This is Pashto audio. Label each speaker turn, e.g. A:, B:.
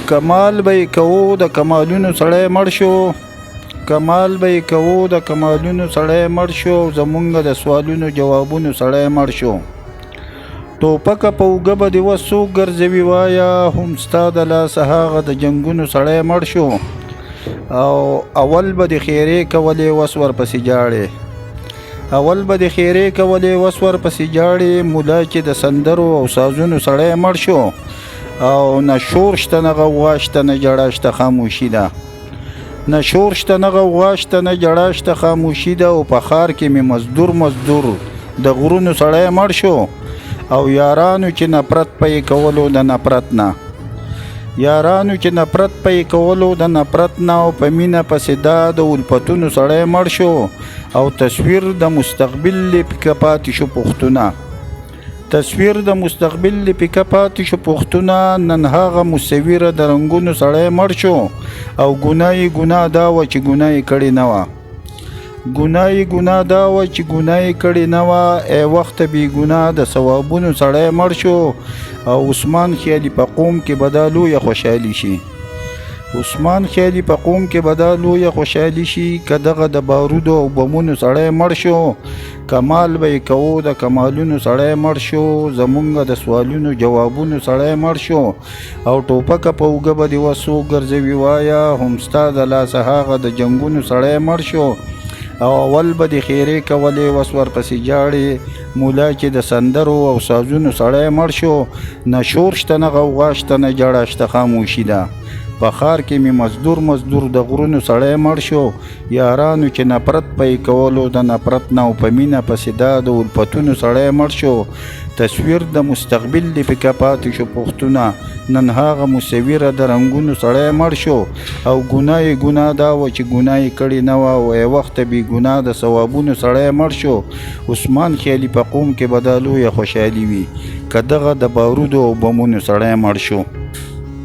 A: کمال به یې کوو د کمالونو سړی مړ شو، کمال به یې کوو د کمالونو سړی مړ شو، زمونږ د سوالونو جوابونو سړی مړ شو. ټوپکه په اوږه به دې وس څوک ګرځوي وایه، هم ستا د لاسه هغه د جنګونو سړی مړ شو. او اول به د خیرې کولې وس ورپسې جاړې، اول به د خیرې کولې وس ورپسې جاړې، مولا چې د سندرو او سازونو سړی مړ شو. او نه شور شته نه غوغا شته نه جړا شته خاموشي ده، نه شور شته نه غوغا شته نه جړا شته خاموشي ده. او په ښار کې مې مزدور د غرونو سړی مړ شو. او یارانو چې نفرت پې کولو د نفرت نه، یارانو چې نفرت پې کولو د نفرت نه، او په مینه پسې دا د الفتونو سړی مړ شو. او تصویر د مستقبل پکې پاتې شو پښتونه، تصویر د مستقبل پکې پاتې شو پښتونه. نن هغه مصوره د رنګونو سړی مړ شو. او ګناه دا وه چې ګناه یې کړې نه وه، ګناه دا وه چې ګناه یې کړې نه وه. ای وخته بې ګناه د ثوابونو سړی مړ شو. او عثمان خیالي په قوم کې به دا لویه خوشحالي شي، عثمان خیالي په قوم کې به دا لویه خوشحالي شي، که دغه د بارودو او بمونو سړی مړ شو. کمال به یې کوو د کمالونو سړی مړ شو، زمونږ د سوالونو جوابونو سړی مړ شو. او ټوپکه په اوږه به دې وس څوک ګرځوي وایه، هم ستا د لاسه هغه د جنګونو سړی مړ شو. او اول به د خیرې کولې وس ورپسې جاړې، مولا چې د سندرو او سازونو سړی مړ شو. نه شور شته نه غوغا شته نه جړا شته خاموشي ده. په ښار کې مې مزدور د غرونو سړی مړ شو. یارانو چې نفرت پې کولو د نفرت نه، او په مینه پسې دا د الفتونو سړی مړ شو. تصویر د مستقبل دې پکې پاتې شو پښتونه، نن هغه مصوره د رنګونو سړی مړ شو. او ګناه دا وه چې ګناه یې کړې نه وه. او ای وخته بې ګناه د ثوابونو سړی مړ شو. عثمان خیالي په قوم کې به دا لویه خوشحالي وي، که دغه د بارودو او بمونو سړی مړ شو.